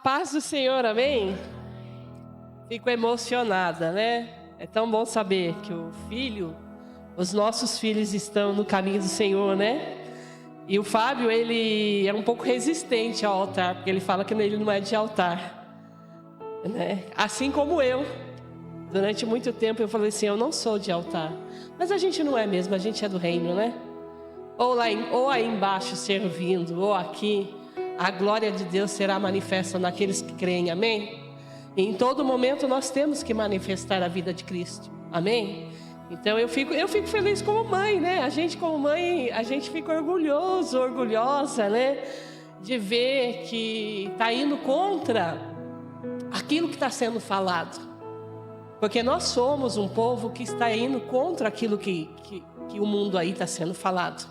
paz do Senhor, amém? Fico emocionada, né? É tão bom saber que os nossos filhos estão no caminho do Senhor, né? E o Fábio, ele é um pouco resistente ao altar, porque ele fala que ele não é de altar, né? Assim como eu. Durante muito tempo eu falei assim, eu não sou de altar. Mas a gente não é mesmo, a gente é do reino, né? Ou aí embaixo servindo, ou aqui, a glória de Deus será manifesta naqueles que creem, amém? E em todo momento nós temos que manifestar a vida de Cristo, amém? Então eu fico feliz como mãe, né? A gente como mãe, a gente fica orgulhosa, né? De ver que está indo contra aquilo que está sendo falado. Porque nós somos um povo que está indo contra aquilo que o mundo aí está sendo falado.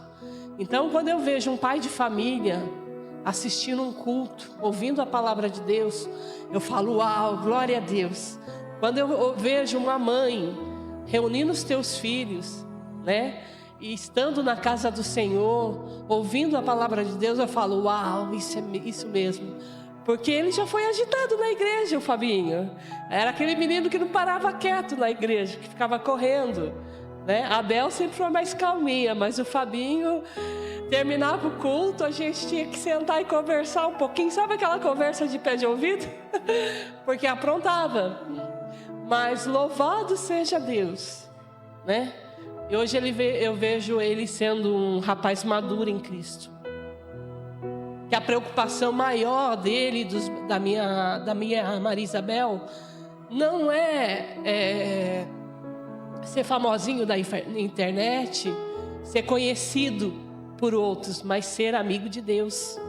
Então, quando eu vejo um pai de família assistindo um culto, ouvindo a palavra de Deus, eu falo, uau, glória a Deus. Quando eu vejo uma mãe reunindo os teus filhos, né? E estando na casa do Senhor, ouvindo a palavra de Deus, eu falo, uau, isso mesmo. Porque ele já foi agitado na igreja, o Fabinho. Era aquele menino que não parava quieto na igreja, que ficava correndo, né? A Bel sempre foi mais calminha, mas o Fabinho, terminava o culto, a gente tinha que sentar e conversar um pouquinho. Sabe aquela conversa de pé de ouvido? Porque aprontava. Mas louvado seja Deus, né? E hoje eu vejo ele sendo um rapaz maduro em Cristo. Que a preocupação maior dele, da minha Maria Isabel, não é ser famosinho da internet, ser conhecido por outros, mas ser amigo de Deus.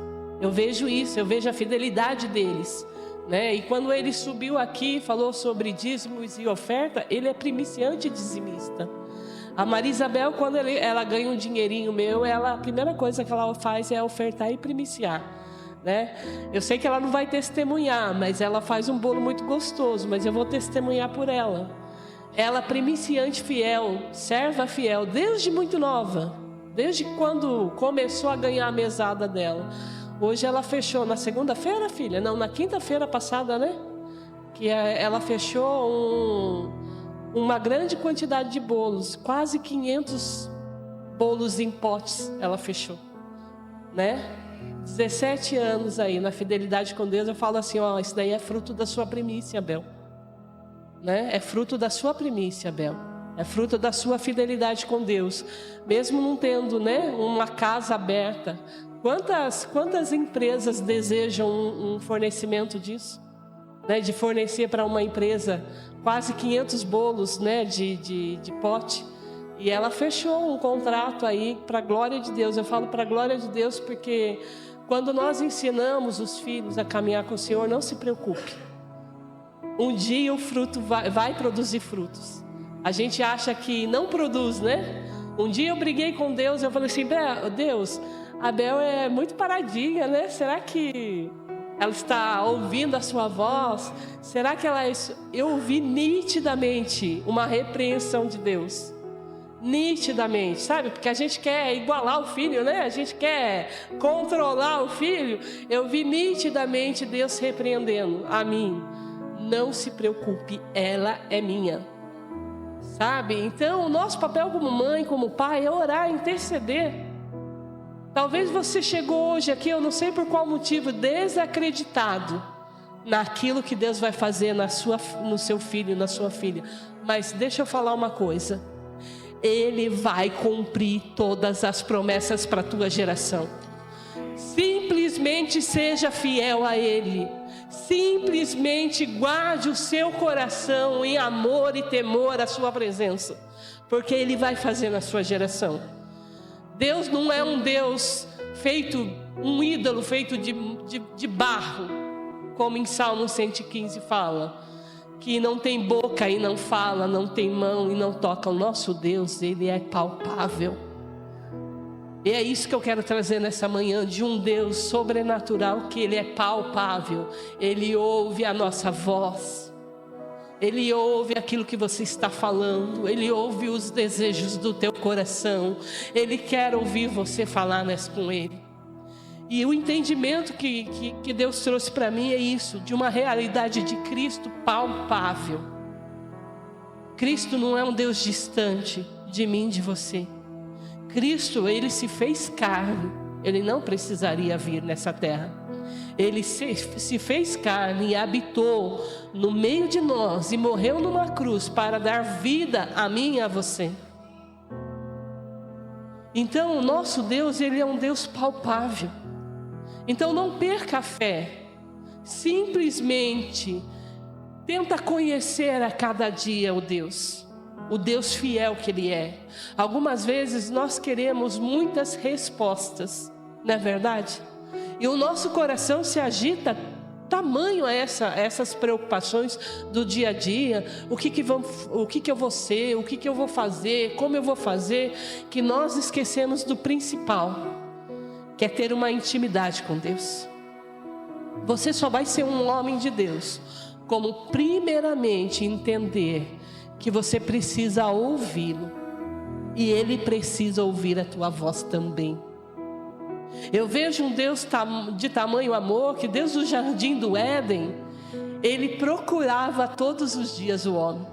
Eu vejo isso, eu vejo a fidelidade deles, né? E quando ele subiu aqui, falou sobre dízimos e oferta, ele é primiciante dizimista. A Maria Isabel, quando ela ganha um dinheirinho meu, a primeira coisa que ela faz é ofertar e primiciar, né? Eu sei que ela não vai testemunhar, mas ela faz um bolo muito gostoso, mas eu vou testemunhar por ela. Ela primiciante fiel, serva fiel, desde muito nova, desde quando começou a ganhar a mesada dela. Hoje ela fechou na segunda-feira, filha? Não, na quinta-feira passada, né? Que ela fechou uma grande quantidade de bolos, quase 500 bolos em potes ela fechou, né? 17 anos aí na fidelidade com Deus. Eu falo assim, ó, isso daí é fruto da sua primícia, Bel, né? É fruto da sua primícia, Bel. É fruto da sua fidelidade com Deus, mesmo não tendo, né, uma casa aberta. Quantas empresas desejam um fornecimento disso, né? De fornecer para uma empresa quase 500 bolos, né, de pote. E ela fechou um contrato aí para a glória de Deus. Eu falo para a glória de Deus porque quando nós ensinamos os filhos a caminhar com o Senhor, não se preocupe. Um dia o fruto vai produzir frutos. A gente acha que não produz, né? Um dia eu briguei com Deus, eu falei assim, Deus, a Bel é muito paradinha, né? Será que ela está ouvindo a sua voz? Será que eu ouvi nitidamente uma repreensão de Deus? Nitidamente, sabe? Porque a gente quer igualar o filho, né? A gente quer controlar o filho. Eu vi nitidamente Deus repreendendo a mim. Não se preocupe, ela é minha. Sabe? Então, o nosso papel como mãe, como pai, é orar, interceder. Talvez você chegou hoje aqui, eu não sei por qual motivo, desacreditado naquilo que Deus vai fazer no seu filho, na sua filha. Mas deixa eu falar uma coisa. Ele vai cumprir todas as promessas para a tua geração. Simplesmente seja fiel a Ele. Simplesmente guarde o seu coração em amor e temor à sua presença, porque Ele vai fazer na sua geração. Deus não é um Deus um ídolo feito de barro, como em Salmo 115 fala, que não tem boca e não fala, não tem mão e não toca. O nosso Deus, Ele é palpável. E é isso que eu quero trazer nessa manhã, de um Deus sobrenatural, que Ele é palpável. Ele ouve a nossa voz. Ele ouve aquilo que você está falando. Ele ouve os desejos do teu coração. Ele quer ouvir você falar com Ele. E o entendimento que Deus trouxe para mim é isso, de uma realidade de Cristo palpável. Cristo não é um Deus distante de mim, de você. Cristo, Ele se fez carne. Ele não precisaria vir nessa terra. Ele se fez carne e habitou no meio de nós e morreu numa cruz para dar vida a mim e a você. Então, o nosso Deus, Ele é um Deus palpável. Então, não perca a fé. Simplesmente tenta conhecer a cada dia o Deus fiel que Ele é. Algumas vezes nós queremos muitas respostas, não é verdade? E o nosso coração se agita tamanho a essas preocupações do dia a dia. O que eu vou ser, o que eu vou fazer, como eu vou fazer, que nós esquecemos do principal, que é ter uma intimidade com Deus. Você só vai ser um homem de Deus como primeiramente entender que você precisa ouvi-lo e Ele precisa ouvir a tua voz também. Eu vejo um Deus de tamanho amor, que desde o jardim do Éden, Ele procurava todos os dias o homem.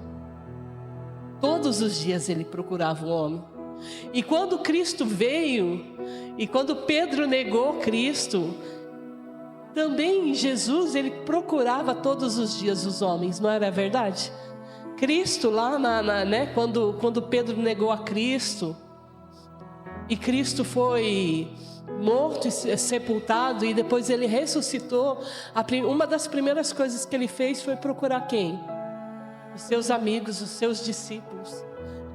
Todos os dias Ele procurava o homem. E quando Cristo veio, e quando Pedro negou Cristo, também Jesus, Ele procurava todos os dias os homens, não era verdade? Cristo lá, quando Pedro negou a Cristo, e Cristo foi morto e sepultado, e depois Ele ressuscitou, uma das primeiras coisas que Ele fez foi procurar quem? Os seus amigos, os seus discípulos.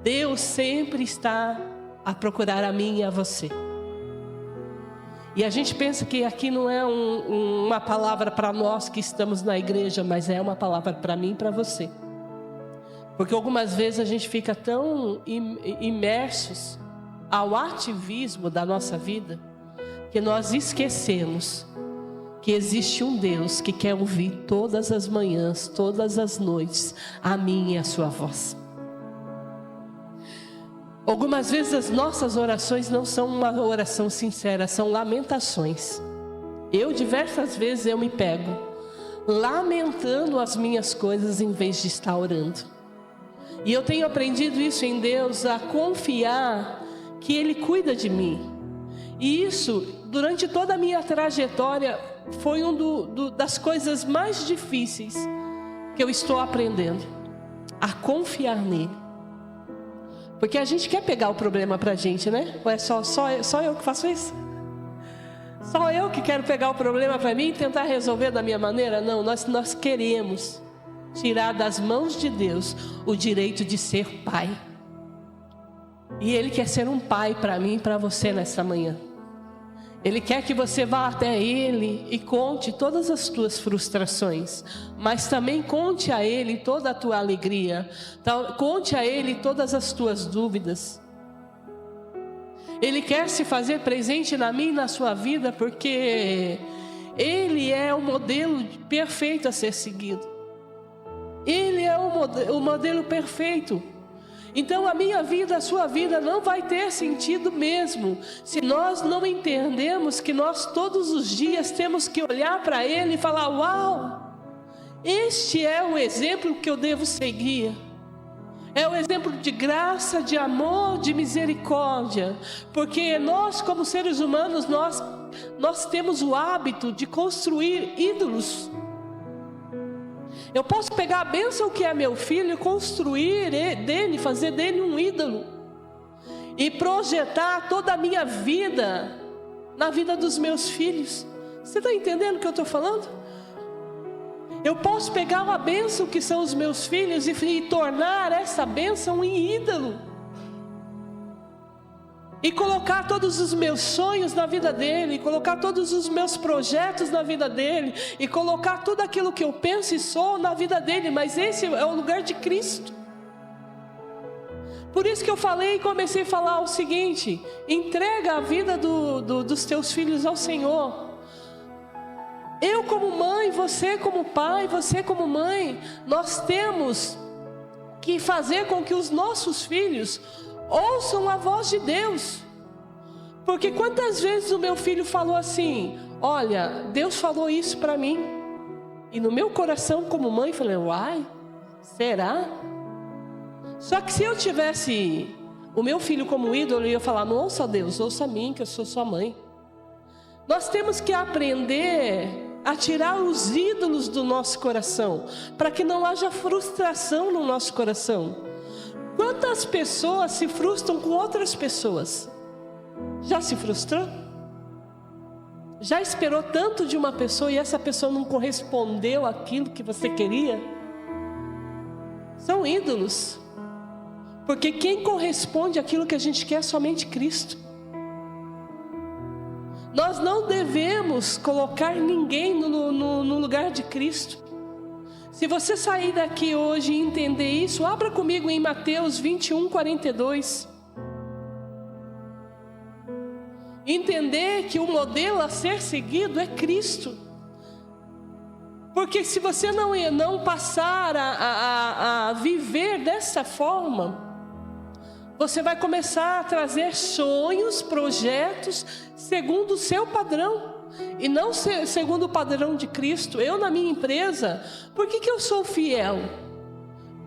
Deus sempre está a procurar a mim e a você. E a gente pensa que aqui não é uma palavra para nós que estamos na igreja, mas é uma palavra para mim e para você. Porque algumas vezes a gente fica tão imersos ao ativismo da nossa vida, que nós esquecemos que existe um Deus que quer ouvir todas as manhãs, todas as noites, a minha e a sua voz. Algumas vezes as nossas orações não são uma oração sincera, são lamentações. Diversas vezes eu me pego lamentando as minhas coisas em vez de estar orando. E eu tenho aprendido isso em Deus, a confiar que Ele cuida de mim. E isso, durante toda a minha trajetória, foi das coisas mais difíceis que eu estou aprendendo, a confiar nele. Porque a gente quer pegar o problema pra gente, né? Ou é só eu que faço isso? Só eu que quero pegar o problema para mim e tentar resolver da minha maneira? Não, nós queremos tirar das mãos de Deus o direito de ser pai. E Ele quer ser um pai para mim e para você nessa manhã. Ele quer que você vá até Ele e conte todas as tuas frustrações, mas também conte a Ele toda a tua alegria, conte a Ele todas as tuas dúvidas. Ele quer se fazer presente na minha e na sua vida, porque Ele é o modelo perfeito a ser seguido. Ele é o modelo perfeito. Então a minha vida, a sua vida não vai ter sentido mesmo se nós não entendemos que nós todos os dias temos que olhar para Ele e falar: uau, este é o exemplo que eu devo seguir. É o exemplo de graça, de amor, de misericórdia. Porque nós, como seres humanos, nós temos o hábito de construir ídolos. Eu posso pegar a bênção que é meu filho e construir dele, fazer dele um ídolo. E projetar toda a minha vida na vida dos meus filhos. Você está entendendo o que eu estou falando? Eu posso pegar uma bênção que são os meus filhos e tornar essa bênção em ídolo. E colocar todos os meus sonhos na vida dele, colocar todos os meus projetos na vida dele, e colocar tudo aquilo que eu penso e sou na vida dele, mas esse é o lugar de Cristo. Por isso que eu falei e comecei a falar o seguinte: entrega a vida dos teus filhos ao Senhor. Eu como mãe, você como pai, você como mãe, nós temos que fazer com que os nossos filhos ouçam a voz de Deus. Porque quantas vezes o meu filho falou assim: olha, Deus falou isso para mim. E no meu coração, como mãe, falei: uai, será? Só que se eu tivesse o meu filho como ídolo, eu ia falar: não ouça Deus, ouça a mim, que eu sou sua mãe. Nós temos que aprender a tirar os ídolos do nosso coração, para que não haja frustração no nosso coração. Quantas pessoas se frustram com outras pessoas? Já se frustrou? Já esperou tanto de uma pessoa e essa pessoa não correspondeu àquilo que você queria? São ídolos. Porque quem corresponde àquilo que a gente quer é somente Cristo. Nós não devemos colocar ninguém no lugar de Cristo. Se você sair daqui hoje e entender isso, abra comigo em Mateus 21:42. Entender que o modelo a ser seguido é Cristo. Porque se você não passar a viver dessa forma, você vai começar a trazer sonhos, projetos, segundo o seu padrão. E não segundo o padrão de Cristo. Eu na minha empresa, por que eu sou fiel?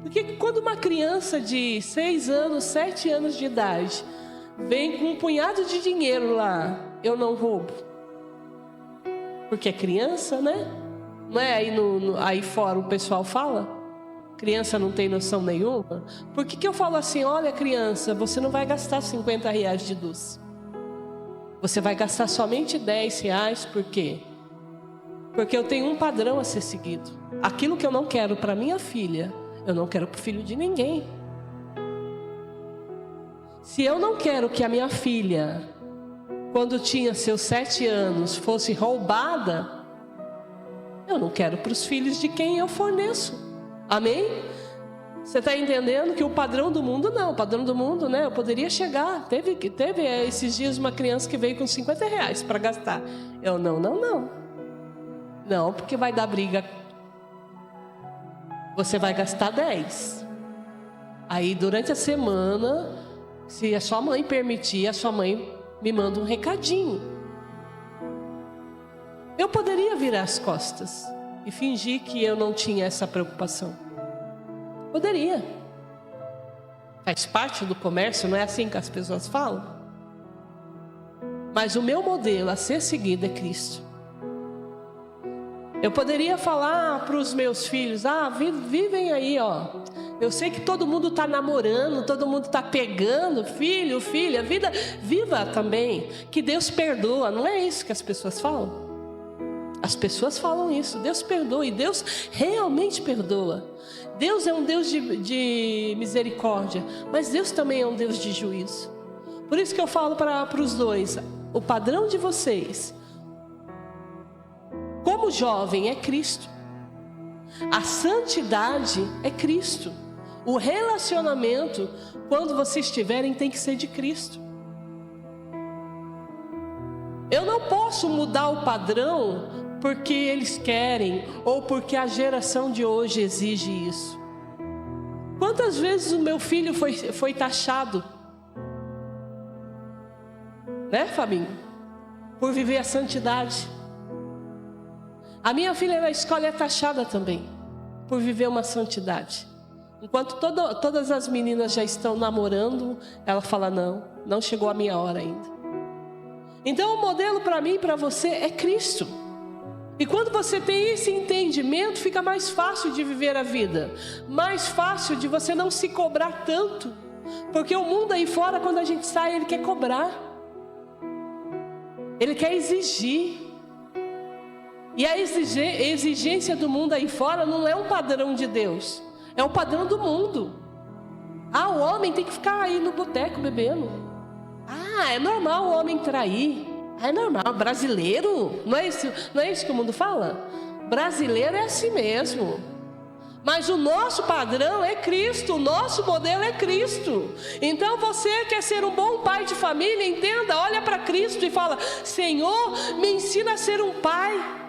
Porque quando uma criança de 6 anos, 7 anos de idade vem com um punhado de dinheiro lá, eu não roubo. Porque é criança, né? Não é aí fora o pessoal fala? Criança não tem noção nenhuma. Por que eu falo assim: olha, criança, você não vai gastar R$50 de doce. Você vai gastar somente R$10. Por quê? Porque eu tenho um padrão a ser seguido. Aquilo que eu não quero para minha filha, eu não quero para o filho de ninguém. Se eu não quero que a minha filha, quando tinha seus 7 anos, fosse roubada, eu não quero para os filhos de quem eu forneço. Amém? Você está entendendo que o padrão do mundo não. O padrão do mundo, né? Eu poderia chegar. Teve esses dias uma criança que veio com R$50 para gastar. Eu não. Não, porque vai dar briga. Você vai gastar 10. Aí durante a semana, se a sua mãe permitir, a sua mãe me manda um recadinho. Eu poderia virar as costas e fingir que eu não tinha essa preocupação. Poderia. Faz parte do comércio, não é assim que as pessoas falam? Mas o meu modelo a ser seguido é Cristo. Eu poderia falar para os meus filhos: vivem aí, ó. Eu sei que todo mundo está namorando, todo mundo está pegando, filho, filha, vida, viva também, que Deus perdoa. Não é isso que as pessoas falam? As pessoas falam isso: Deus perdoa, e Deus realmente perdoa. Deus é um Deus de misericórdia, mas Deus também é um Deus de juízo. Por isso que eu falo para os dois: o padrão de vocês, como jovem, é Cristo. A santidade é Cristo. O relacionamento, quando vocês tiverem, tem que ser de Cristo. Eu não posso mudar o padrão porque eles querem, ou porque a geração de hoje exige isso. Quantas vezes o meu filho foi taxado, né, Fabinho? Por viver a santidade. A minha filha na escola é taxada também, por viver uma santidade. Enquanto todas as meninas já estão namorando, ela fala: não chegou a minha hora ainda. Então o modelo para mim e para você é Cristo. E quando você tem esse entendimento, fica mais fácil de viver a vida. Mais fácil de você não se cobrar tanto. Porque o mundo aí fora, quando a gente sai, ele quer cobrar. Ele quer exigir. E a exigência do mundo aí fora não é um padrão de Deus. É o padrão do mundo. O homem tem que ficar aí no boteco bebendo. É normal o homem trair. É normal, brasileiro, não é isso que o mundo fala? Brasileiro é assim mesmo. Mas o nosso padrão é Cristo, o nosso modelo é Cristo. Então você quer ser um bom pai de família, entenda, olha para Cristo e fala: Senhor, me ensina a ser um pai.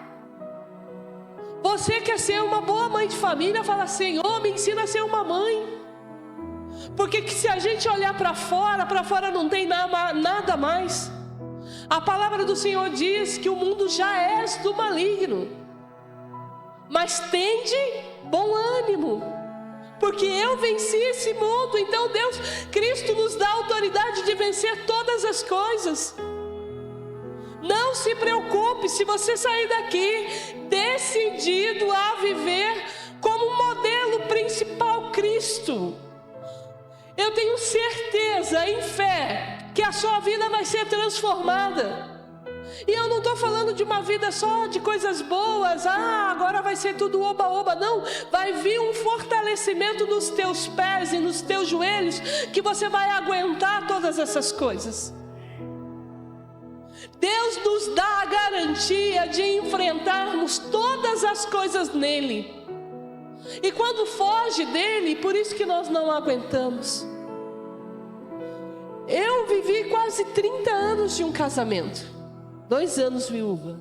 Você quer ser uma boa mãe de família, fala: Senhor, me ensina a ser uma mãe. Porque se a gente olhar para fora não tem nada mais. A palavra do Senhor diz que o mundo já é do maligno, mas tende bom ânimo, porque eu venci esse mundo. Então Cristo nos dá a autoridade de vencer todas as coisas. Não se preocupe se você sair daqui decidido a viver como modelo principal Cristo. Eu tenho certeza, em fé, que a sua vida vai ser transformada. E eu não estou falando de uma vida só de coisas boas, agora vai ser tudo oba-oba. Não, vai vir um fortalecimento nos teus pés e nos teus joelhos, que você vai aguentar todas essas coisas. Deus nos dá a garantia de enfrentarmos todas as coisas nele. E quando foge dele, por isso que nós não aguentamos. Eu vivi quase 30 anos de um casamento, 2 anos viúva.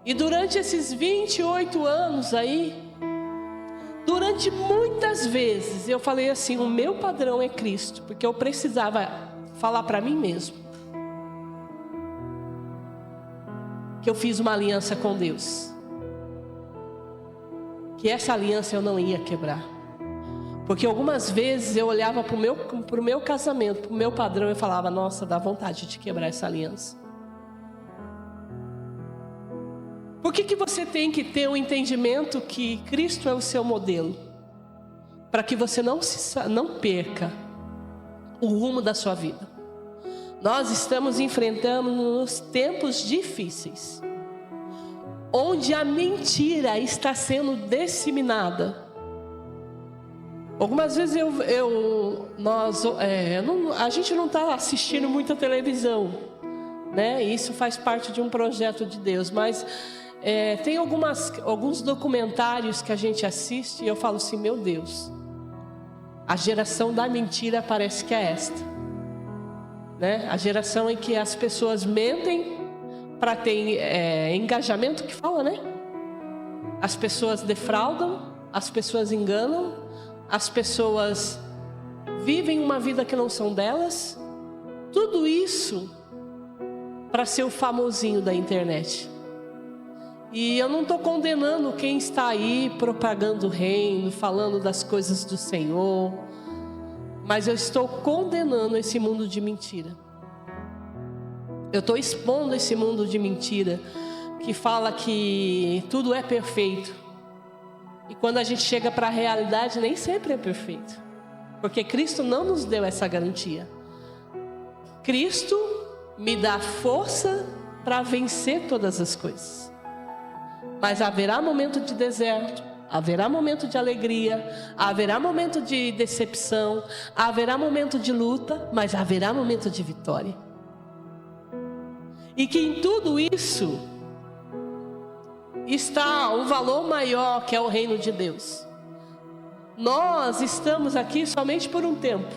E durante esses 28 anos aí, durante muitas vezes eu falei assim: o meu padrão é Cristo, porque eu precisava falar para mim mesmo que eu fiz uma aliança com Deus, que essa aliança eu não ia quebrar. Porque algumas vezes eu olhava para o meu casamento, para o meu padrão, e falava: nossa, dá vontade de quebrar essa aliança. Por que você tem que ter um entendimento que Cristo é o seu modelo? Para que você não perca o rumo da sua vida. Nós estamos enfrentando nos tempos difíceis, onde a mentira está sendo disseminada. Algumas vezes a gente não está assistindo muita televisão, né? Isso faz parte de um projeto de Deus, mas tem alguns documentários que a gente assiste e eu falo assim: meu Deus, a geração da mentira parece que é esta, né? A geração em que as pessoas mentem para ter engajamento, que fala, né? As pessoas defraudam, as pessoas enganam, as pessoas vivem uma vida que não são delas. Tudo isso para ser o famosinho da internet. E eu não estou condenando quem está aí propagando o reino, falando das coisas do Senhor, mas eu estou condenando esse mundo de mentira. Eu estou expondo esse mundo de mentira, que fala que tudo é perfeito. E quando a gente chega para a realidade, nem sempre é perfeito. Porque Cristo não nos deu essa garantia. Cristo me dá força para vencer todas as coisas. Mas haverá momento de deserto, haverá momento de alegria, haverá momento de decepção, haverá momento de luta, mas haverá momento de vitória. E que em tudo isso está um valor maior, que é o reino de Deus. Nós estamos aqui somente por um tempo.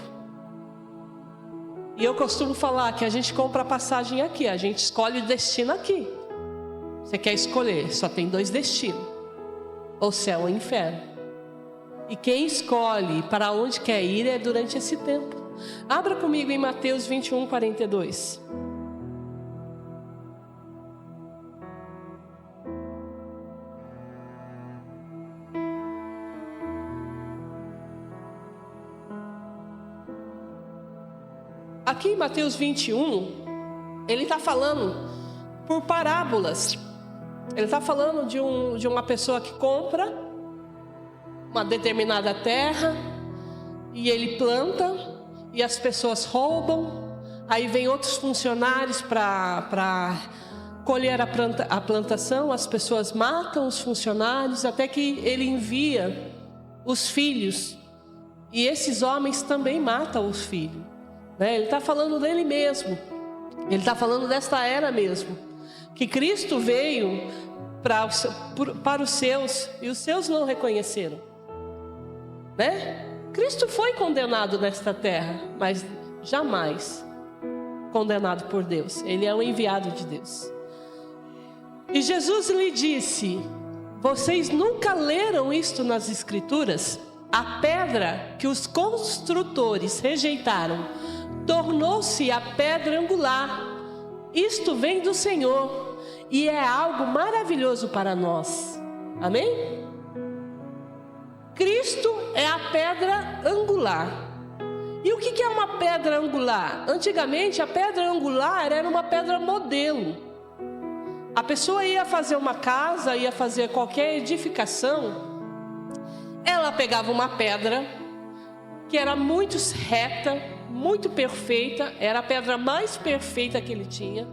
E eu costumo falar que a gente compra a passagem aqui, a gente escolhe o destino aqui. Você quer escolher, só tem 2 destinos: ou céu ou inferno. E quem escolhe para onde quer ir é durante esse tempo. Abra comigo em Mateus 21, 42. Aqui em Mateus 21, ele está falando por parábolas. Ele está falando de uma pessoa que compra uma determinada terra e ele planta e as pessoas roubam. Aí vem outros funcionários para colher a plantação. As pessoas matam os funcionários até que ele envia os filhos. E esses homens também matam os filhos. Ele está falando dele mesmo. Ele está falando desta era mesmo, que Cristo veio para os seus, e os seus não reconheceram, né? Cristo foi condenado nesta terra, mas jamais condenado por Deus. Ele é um enviado de Deus. E Jesus lhe disse: vocês nunca leram isto nas Escrituras? A pedra que os construtores rejeitaram tornou-se a pedra angular. isto vem do Senhor e é algo maravilhoso para nós. Amém? Cristo é a pedra angular. E o que é uma pedra angular? Antigamente a pedra angular era uma pedra modelo. A pessoa ia fazer uma casa, ia fazer qualquer edificação, ela pegava uma pedra que era muito reta, muito perfeita, era a pedra mais perfeita que ele tinha,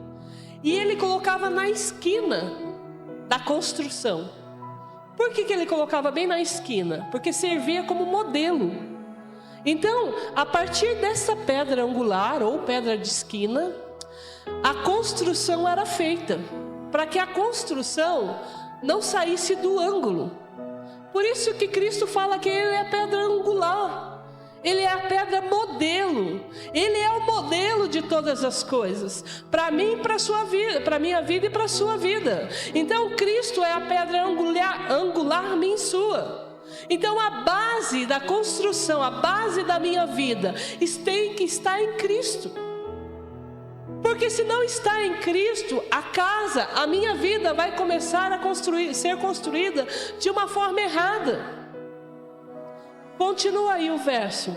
e ele colocava na esquina da construção. Por que ele colocava bem na esquina? Porque servia como modelo. Então, a partir dessa pedra angular ou pedra de esquina, a construção era feita, para que a construção não saísse do ângulo. Por isso que Cristo fala que Ele é a pedra angular, Ele é a pedra modelo, Ele é o modelo de todas as coisas, para mim, para a sua vida, para a minha vida e para a sua vida. Então, Cristo é a pedra angular minha e sua. Então a base da construção, a base da minha vida tem que estar em Cristo. Porque se não está em Cristo, a casa, a minha vida vai começar a ser construída de uma forma errada. Continua aí o verso.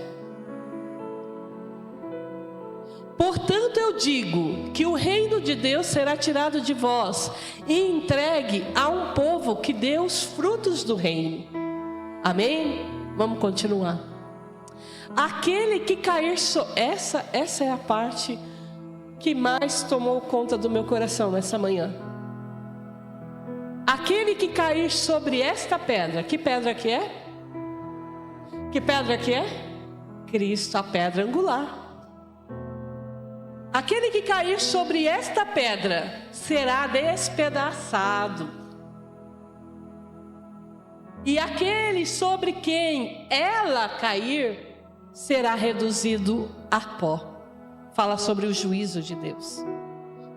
Portanto eu digo que o reino de Deus será tirado de vós e entregue a um povo que dê os frutos do reino. Amém? Vamos continuar. Aquele que cair essa é a parte que mais tomou conta do meu coração nessa manhã. Aquele que cair sobre esta pedra, que pedra que é? Que pedra que é? Cristo, a pedra angular. Aquele que cair sobre esta pedra será despedaçado. E aquele sobre quem ela cair será reduzido a pó. Fala sobre o juízo de Deus.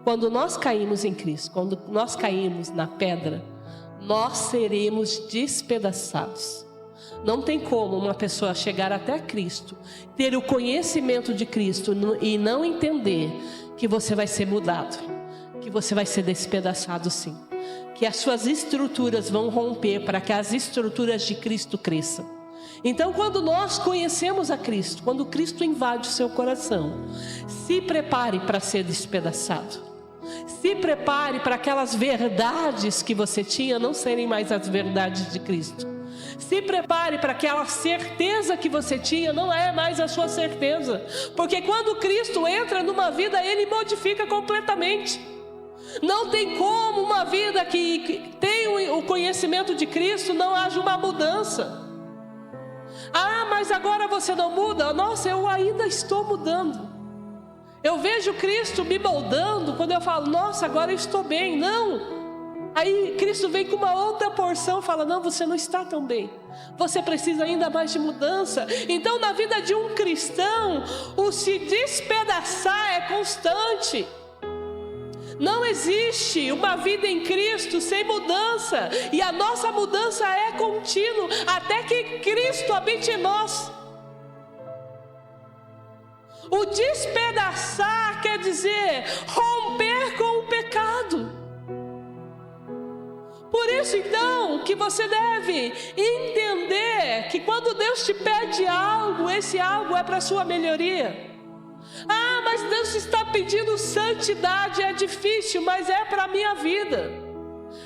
Quando nós caímos em Cristo, quando nós caímos na pedra, nós seremos despedaçados. Não tem como uma pessoa chegar até Cristo, ter o conhecimento de Cristo e não entender que você vai ser mudado, que você vai ser despedaçado sim. Que as suas estruturas vão romper para que as estruturas de Cristo cresçam. Então, quando nós conhecemos a Cristo, quando Cristo invade o seu coração, se prepare para ser despedaçado. Se prepare para aquelas verdades que você tinha não serem mais as verdades de Cristo. Se prepare para aquela certeza que você tinha não é mais a sua certeza. Porque quando Cristo entra numa vida, Ele modifica completamente. Não tem como uma vida que tem o conhecimento de Cristo não haja uma mudança. Ah, mas agora você não muda? Nossa, eu ainda estou mudando. Eu vejo Cristo me moldando quando eu falo, nossa, agora eu estou bem. Não. Aí Cristo vem com uma outra porção e fala, não, você não está tão bem. Você precisa ainda mais de mudança. Então na vida de um cristão, o se despedaçar é constante. Não existe uma vida em Cristo sem mudança. E a nossa mudança é contínua até que Cristo habite em nós. O despedaçar quer dizer romper com o pecado. Por isso então que você deve entender que quando Deus te pede algo, esse algo é para a sua melhoria. Ah, mas Deus está pedindo santidade, é difícil, mas é para a minha vida,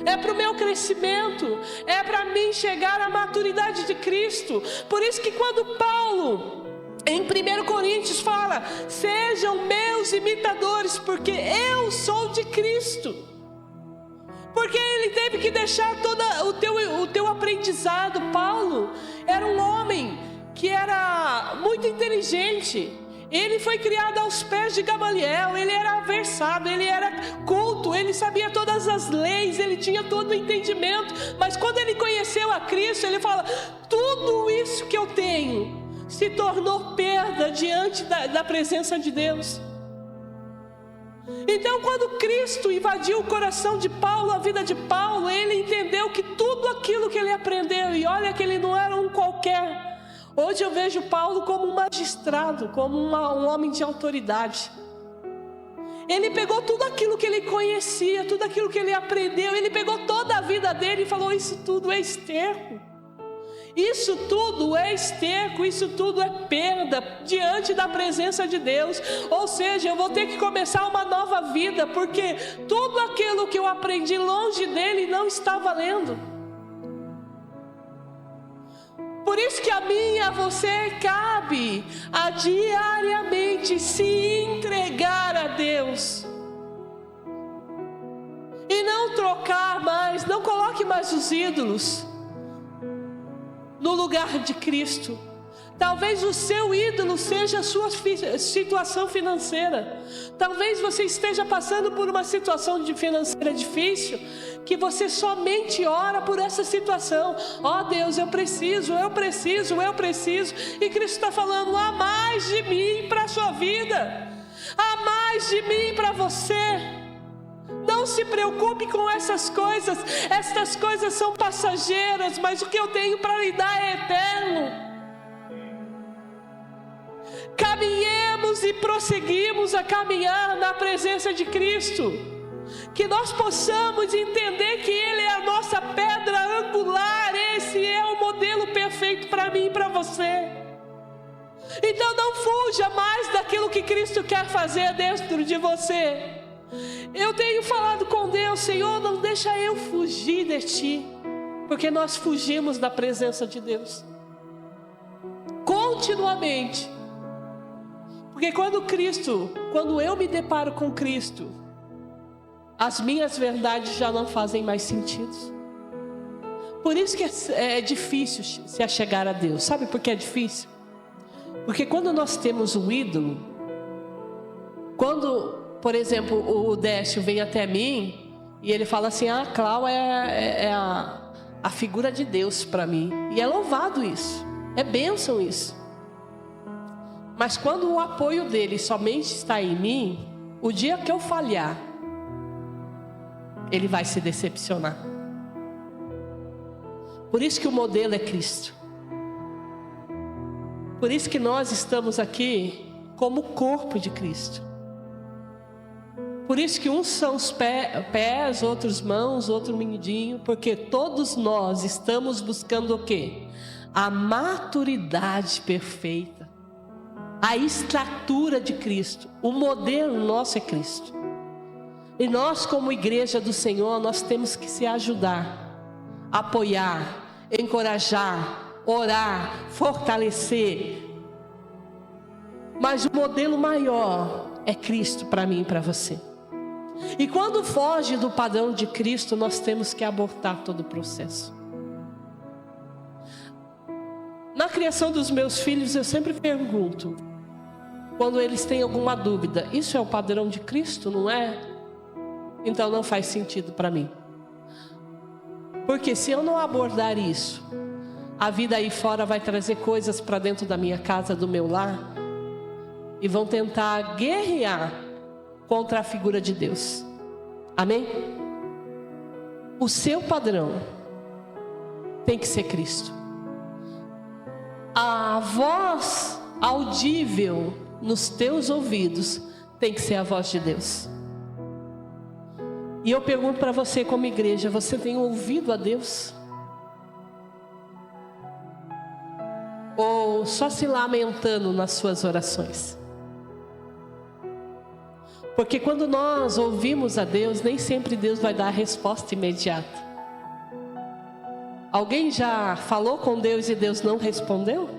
é para o meu crescimento, é para mim chegar à maturidade de Cristo. Por isso que quando Paulo, em 1 Coríntios fala, sejam meus imitadores, porque eu sou de Cristo. Porque ele teve que deixar todo o teu aprendizado. Paulo era um homem que era muito inteligente. Ele foi criado aos pés de Gamaliel, ele era versado, ele era culto, ele sabia todas as leis, ele tinha todo o entendimento. Mas quando ele conheceu a Cristo, ele fala, tudo isso que eu tenho se tornou perda diante da presença de Deus. Então quando Cristo invadiu o coração de Paulo, a vida de Paulo, ele entendeu que tudo aquilo que ele aprendeu, e olha que ele não era um qualquer. Hoje eu vejo Paulo como um magistrado, como um homem de autoridade. Ele pegou tudo aquilo que ele conhecia, tudo aquilo que ele aprendeu, ele pegou toda a vida dele e falou: isso tudo é esterco. Isso tudo é esterco, isso tudo é perda diante da presença de Deus. Ou seja, eu vou ter que começar uma nova vida, porque tudo aquilo que eu aprendi longe dele não está valendo. Por isso que a mim e a você cabe a diariamente se entregar a Deus. E não trocar mais, não coloque mais os ídolos no lugar de Cristo. Talvez o seu ídolo seja a sua situação financeira. Talvez você esteja passando por uma situação financeira difícil, que você somente ora por essa situação. Ó Deus, eu preciso. E Cristo está falando: há mais de mim para a sua vida. Há mais de mim para você. Não se preocupe com essas coisas. Estas coisas são passageiras, mas o que eu tenho para lhe dar é eterno. Caminhemos e prosseguimos a caminhar na presença de Cristo. Que nós possamos entender que Ele é a nossa pedra angular. Esse é o modelo perfeito para mim e para você. Então não fuja mais daquilo que Cristo quer fazer dentro de você. Eu tenho falado com Deus: Senhor, não deixa eu fugir de Ti, porque nós fugimos da presença de Deus continuamente. Porque quando eu me deparo com Cristo, as minhas verdades já não fazem mais sentido. Por isso que é difícil se achegar a Deus. Sabe por que é difícil? Porque quando nós temos um ídolo, quando, por exemplo, o Décio vem até mim e ele fala assim: a Clau é a figura de Deus para mim. E é louvado isso, é bênção isso. Mas quando o apoio dele somente está em mim, o dia que eu falhar, ele vai se decepcionar. Por isso que o modelo é Cristo. Por isso que nós estamos aqui como corpo de Cristo. Por isso que uns são os pés, outros mãos, outro mindinho, porque todos nós estamos buscando o quê? A maturidade perfeita, a estatura de Cristo. O modelo nosso é Cristo. E nós, como igreja do Senhor, nós temos que se ajudar, apoiar, encorajar, orar, fortalecer. Mas o modelo maior é Cristo para mim e para você. E quando foge do padrão de Cristo, nós temos que abortar todo o processo. Na criação dos meus filhos, eu sempre pergunto, quando eles têm alguma dúvida: isso é o padrão de Cristo, não é? Então não faz sentido para mim. Porque se eu não abordar isso, a vida aí fora vai trazer coisas para dentro da minha casa, do meu lar, e vão tentar guerrear contra a figura de Deus. Amém? O seu padrão tem que ser Cristo. A voz audível nos teus ouvidos tem que ser a voz de Deus. E eu pergunto para você, como igreja: você tem ouvido a Deus? Ou só se lamentando nas suas orações? Porque quando nós ouvimos a Deus, nem sempre Deus vai dar a resposta imediata. Alguém já falou com Deus e Deus não respondeu?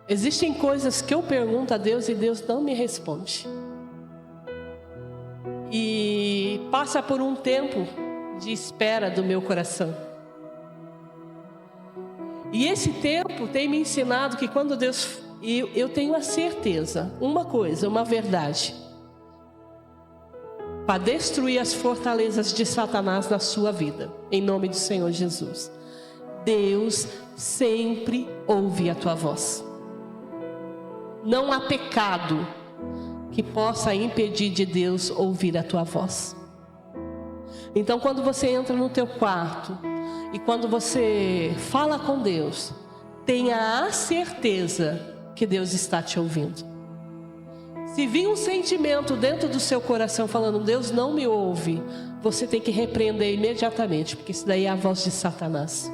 Existem coisas que eu pergunto a Deus e Deus não me responde. E passa por um tempo de espera do meu coração. E esse tempo tem me ensinado que quando Deus... E eu tenho a certeza, uma coisa, uma verdade: para destruir as fortalezas de Satanás na sua vida, em nome do Senhor Jesus, Deus sempre ouve a tua voz. Não há pecado que possa impedir de Deus ouvir a tua voz. Então, quando você entra no teu quarto e quando você fala com Deus, tenha a certeza que Deus está te ouvindo. Se vir um sentimento dentro do seu coração falando, Deus não me ouve, você tem que repreender imediatamente, porque isso daí é a voz de Satanás.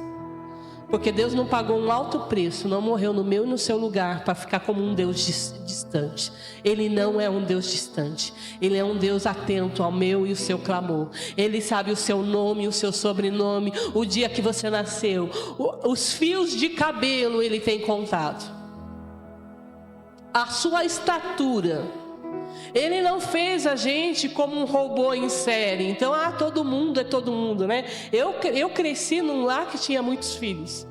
Porque Deus não pagou um alto preço, não morreu no meu e no seu lugar para ficar como um Deus distante. Ele não é um Deus distante. Ele é um Deus atento ao meu e o seu clamor. Ele sabe o seu nome, o seu sobrenome, o dia que você nasceu, os fios de cabelo Ele tem contado, a sua estatura. Ele não fez a gente como um robô em série. Então, todo mundo é todo mundo, né? Eu cresci num lar que tinha muitos filhos.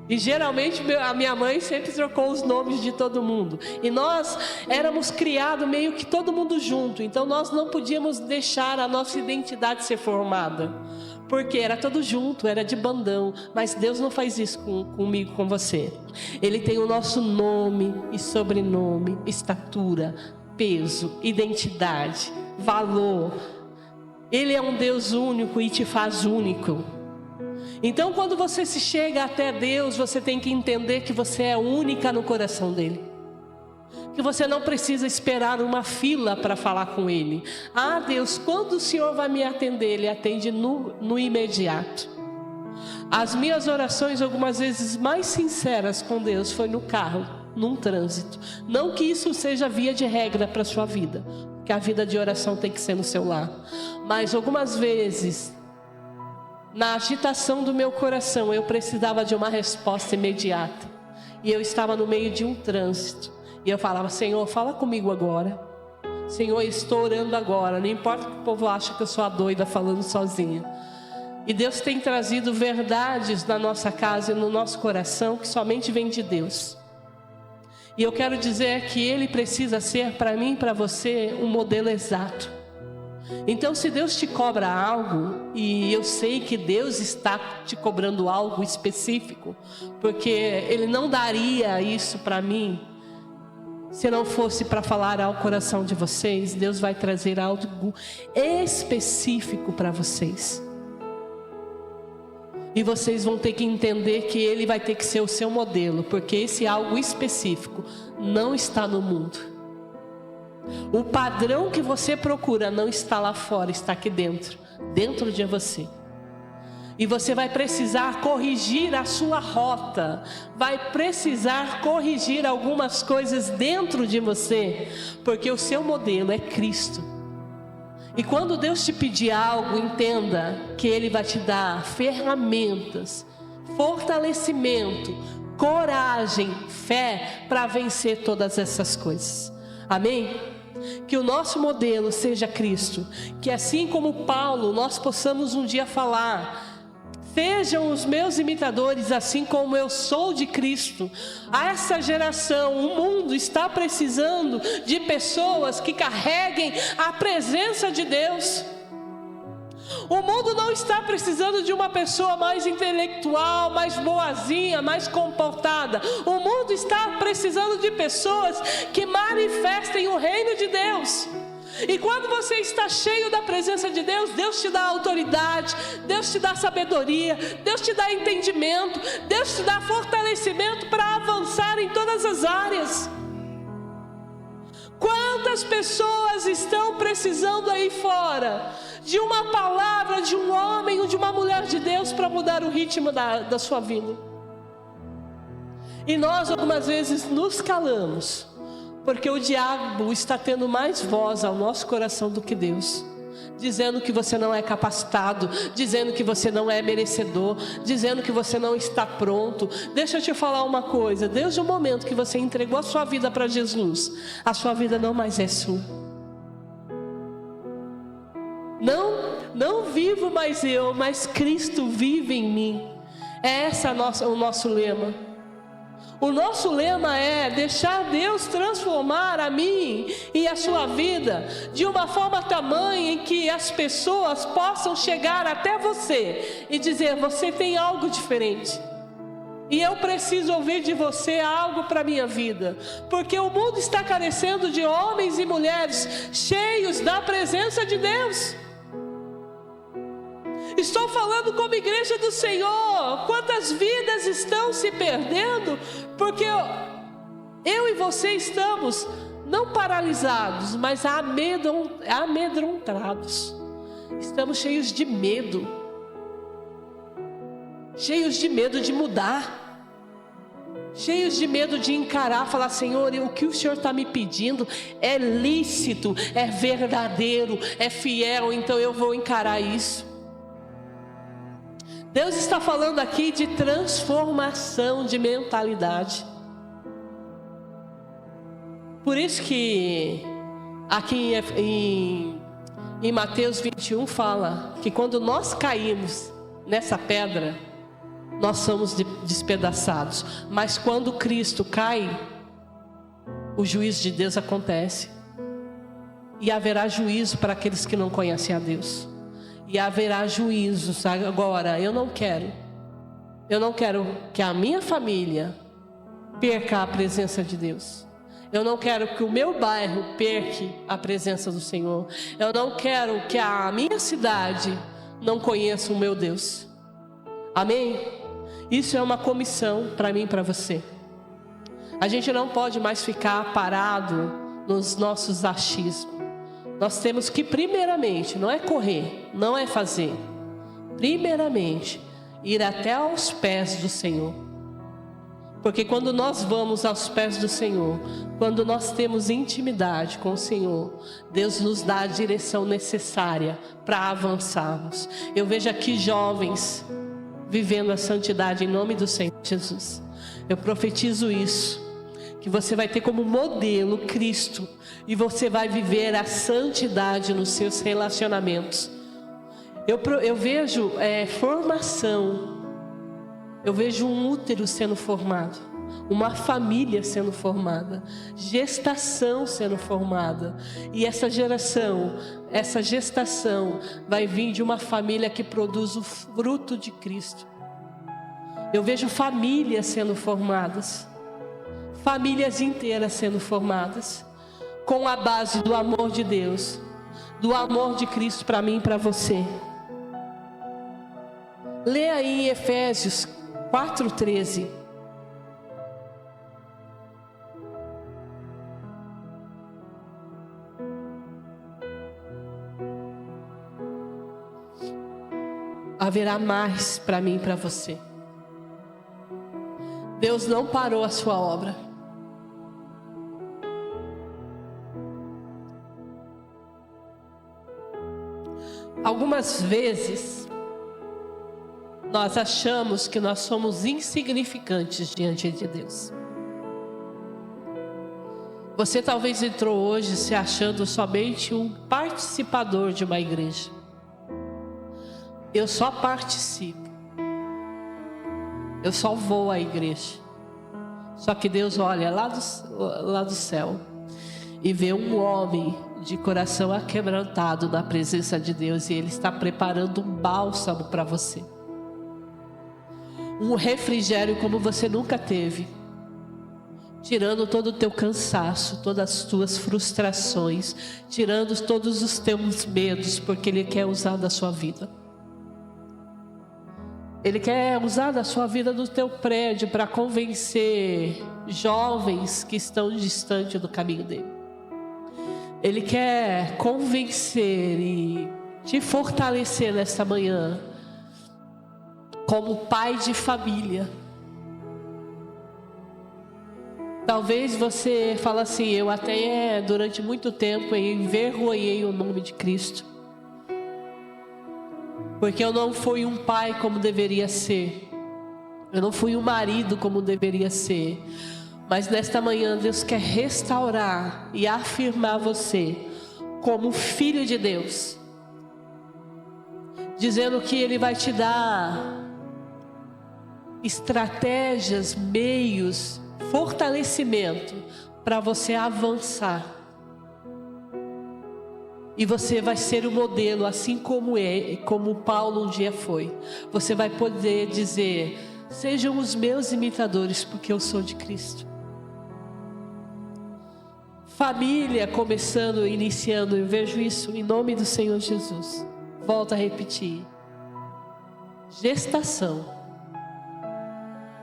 E geralmente a minha mãe sempre trocou os nomes de todo mundo. E nós éramos criados meio que todo mundo junto. Então, nós não podíamos deixar a nossa identidade ser formada. Porque era todo junto, era de bandão. Mas Deus não faz isso comigo, com você. Ele tem o nosso nome e sobrenome, estatura, peso, identidade, valor. Ele é um Deus único e te faz único. Então, quando você se chega até Deus, você tem que entender que você é única no coração dele. Que você não precisa esperar uma fila para falar com ele. Deus, quando o Senhor vai me atender? Ele atende no imediato. As minhas orações, algumas vezes mais sinceras com Deus, foi no carro, num trânsito. Não que isso seja via de regra para a sua vida, que a vida de oração tem que ser no seu lar. Mas algumas vezes, na agitação do meu coração, eu precisava de uma resposta imediata. E eu estava no meio de um trânsito. E eu falava, Senhor, fala comigo agora. Senhor, eu estou orando agora. Não importa que o povo ache que eu sou a doida falando sozinha. E Deus tem trazido verdades na nossa casa e no nosso coração que somente vem de Deus. E eu quero dizer que Ele precisa ser para mim e para você um modelo exato. Então, se Deus te cobra algo, e eu sei que Deus está te cobrando algo específico, porque Ele não daria isso para mim se não fosse para falar ao coração de vocês. Deus vai trazer algo específico para vocês. E vocês vão ter que entender que Ele vai ter que ser o seu modelo, porque esse algo específico não está no mundo. O padrão que você procura não está lá fora, está aqui dentro de você. E você vai precisar corrigir a sua rota, vai precisar corrigir algumas coisas dentro de você, porque o seu modelo é Cristo. E quando Deus te pedir algo, entenda que Ele vai te dar ferramentas, fortalecimento, coragem, fé para vencer todas essas coisas. Amém? Que o nosso modelo seja Cristo. Que assim como Paulo, nós possamos um dia falar: sejam os meus imitadores, assim como eu sou de Cristo. A essa geração, o mundo está precisando de pessoas que carreguem a presença de Deus. O mundo não está precisando de uma pessoa mais intelectual, mais boazinha, mais comportada. O mundo está precisando de pessoas que manifestem o reino de Deus. E quando você está cheio da presença de Deus, Deus te dá autoridade, Deus te dá sabedoria, Deus te dá entendimento, Deus te dá fortalecimento para avançar em todas as áreas. Quantas pessoas estão precisando aí fora de uma palavra, de um homem ou de uma mulher de Deus para mudar o ritmo da sua vida? E nós algumas vezes nos calamos, porque o diabo está tendo mais voz ao nosso coração do que Deus, dizendo que você não é capacitado, dizendo que você não é merecedor, dizendo que você não está pronto. Deixa eu te falar uma coisa: desde o momento que você entregou a sua vida para Jesus, a sua vida não mais é sua. Não vivo mais eu, mas Cristo vive em mim. É esse o nosso lema. O nosso lema é deixar Deus transformar a mim e a sua vida de uma forma tamanha em que as pessoas possam chegar até você e dizer: você tem algo diferente. E eu preciso ouvir de você algo para a minha vida. Porque o mundo está carecendo de homens e mulheres cheios da presença de Deus. Estou falando como igreja do Senhor. Quantas vidas estão se perdendo porque eu e você estamos não paralisados, mas amedrontados. Estamos cheios de medo de mudar, cheios de medo de encarar, falar: Senhor, o que o Senhor está me pedindo é lícito, é verdadeiro, é fiel, então eu vou encarar isso. Deus está falando aqui de transformação de mentalidade. Por isso que aqui em Mateus 21 fala que quando nós caímos nessa pedra, nós somos despedaçados. Mas quando Cristo cai, o juízo de Deus acontece. E haverá juízo para aqueles que não conhecem a Deus. E haverá juízo. Agora, eu não quero que a minha família perca a presença de Deus. Eu não quero que o meu bairro perca a presença do Senhor. Eu não quero que a minha cidade não conheça o meu Deus. Amém? Isso é uma comissão para mim e para você. A gente não pode mais ficar parado nos nossos achismos. Nós temos que, primeiramente, não é correr, não é fazer. Primeiramente, ir até aos pés do Senhor. Porque quando nós vamos aos pés do Senhor, quando nós temos intimidade com o Senhor, Deus nos dá a direção necessária para avançarmos. Eu vejo aqui jovens vivendo a santidade em nome do Senhor Jesus. Eu profetizo isso, que você vai ter como modelo Cristo, e você vai viver a santidade nos seus relacionamentos. Eu vejo formação. Eu vejo um útero sendo formado, uma família sendo formada, gestação sendo formada. E essa gestação vai vir de uma família que produz o fruto de Cristo. Eu vejo famílias sendo formadas, famílias inteiras sendo formadas, com a base do amor de Deus, do amor de Cristo para mim e para você. Lê aí em Efésios 4:13. Haverá mais para mim e para você. Deus não parou a sua obra. Algumas vezes nós achamos que nós somos insignificantes diante de Deus. Você talvez entrou hoje se achando somente um participador de uma igreja. Eu só participo. Eu só vou à igreja. Só que Deus olha lá do céu e vê um homem de coração aquebrantado na presença de Deus, e Ele está preparando um bálsamo para você. Um refrigério como você nunca teve, tirando todo o teu cansaço, todas as tuas frustrações, tirando todos os teus medos, porque Ele quer usar da sua vida. Ele quer usar da sua vida no teu prédio para convencer jovens que estão distante do caminho dele. Ele quer convencer e te fortalecer nesta manhã como pai de família. Talvez você fale assim: eu até durante muito tempo envergonhei o nome de Cristo, porque eu não fui um pai como deveria ser, eu não fui um marido como deveria ser. Mas nesta manhã Deus quer restaurar e afirmar você como filho de Deus, dizendo que Ele vai te dar estratégias, meios, fortalecimento para você avançar. E você vai ser o modelo, assim como Paulo um dia foi. Você vai poder dizer: sejam os meus imitadores, porque eu sou de Cristo. Família começando, iniciando, eu vejo isso em nome do Senhor Jesus. Volto a repetir: gestação,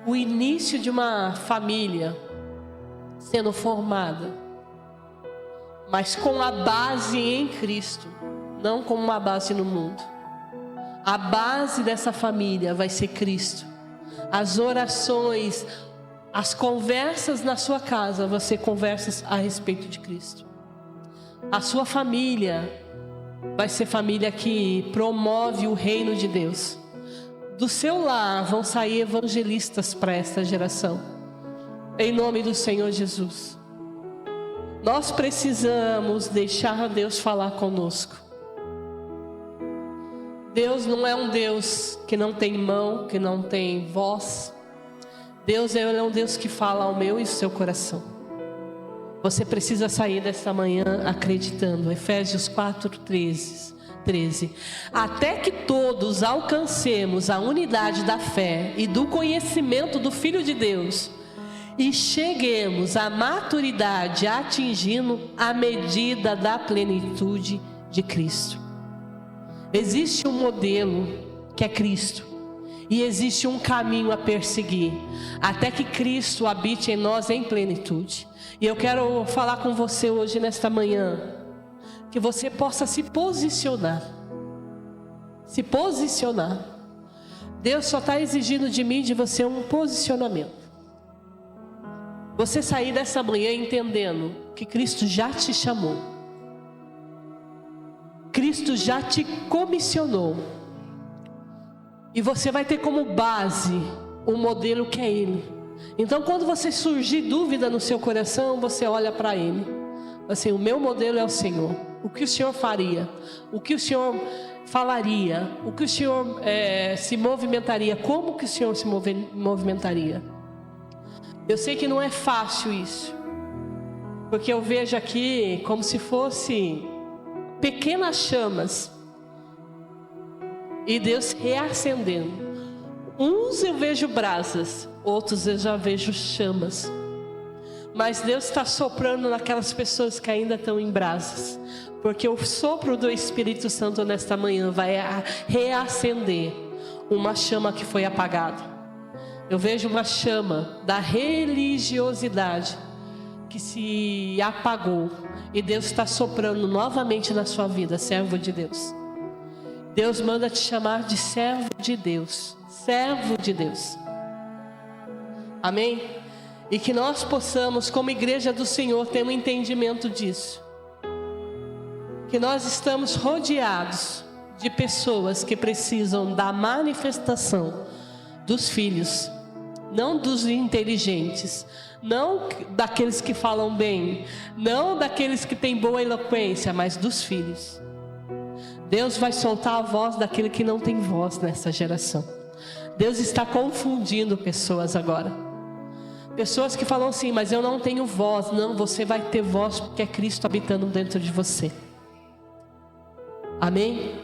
o início de uma família sendo formada, mas com a base em Cristo, não com uma base no mundo. A base dessa família vai ser Cristo. As orações, as conversas na sua casa vão ser conversas a respeito de Cristo. A sua família vai ser família que promove o reino de Deus. Do seu lar vão sair evangelistas para esta geração. Em nome do Senhor Jesus. Nós precisamos deixar Deus falar conosco. Deus não é um Deus que não tem mão, que não tem voz. Deus é um Deus que fala ao meu e ao seu coração. Você precisa sair desta manhã acreditando. Efésios 4:13. Até que todos alcancemos a unidade da fé e do conhecimento do Filho de Deus e cheguemos à maturidade, atingindo a medida da plenitude de Cristo. Existe um modelo que é Cristo, e existe um caminho a perseguir, até que Cristo habite em nós em plenitude. E eu quero falar com você hoje, nesta manhã, que você possa se posicionar. Se posicionar. Deus só está exigindo de mim e de você um posicionamento. Você sair dessa manhã entendendo que Cristo já te chamou. Cristo já te comissionou. E você vai ter como base o modelo que é Ele. Então, quando você surgir dúvida no seu coração, você olha para Ele. Assim, o meu modelo é o Senhor. O que o Senhor faria? O que o Senhor falaria? O que o Senhor se movimentaria? Como que o Senhor se movimentaria? Eu sei que não é fácil isso, porque eu vejo aqui como se fosse pequenas chamas e Deus reacendendo. Uns eu vejo brasas, outros eu já vejo chamas, mas Deus está soprando naquelas pessoas que ainda estão em brasas, porque o sopro do Espírito Santo nesta manhã vai reacender uma chama que foi apagada. Eu vejo uma chama da religiosidade que se apagou, e Deus está soprando novamente na sua vida, servo de Deus. Deus manda te chamar de servo de Deus, servo de Deus. Amém? E que nós possamos, como igreja do Senhor, ter um entendimento disso. Que nós estamos rodeados de pessoas que precisam da manifestação dos filhos, não dos inteligentes, não daqueles que falam bem, não daqueles que têm boa eloquência, mas dos filhos. Deus vai soltar a voz daquele que não tem voz nessa geração. Deus está confundindo pessoas agora. Pessoas que falam assim, mas eu não tenho voz. Não, você vai ter voz porque é Cristo habitando dentro de você. Amém?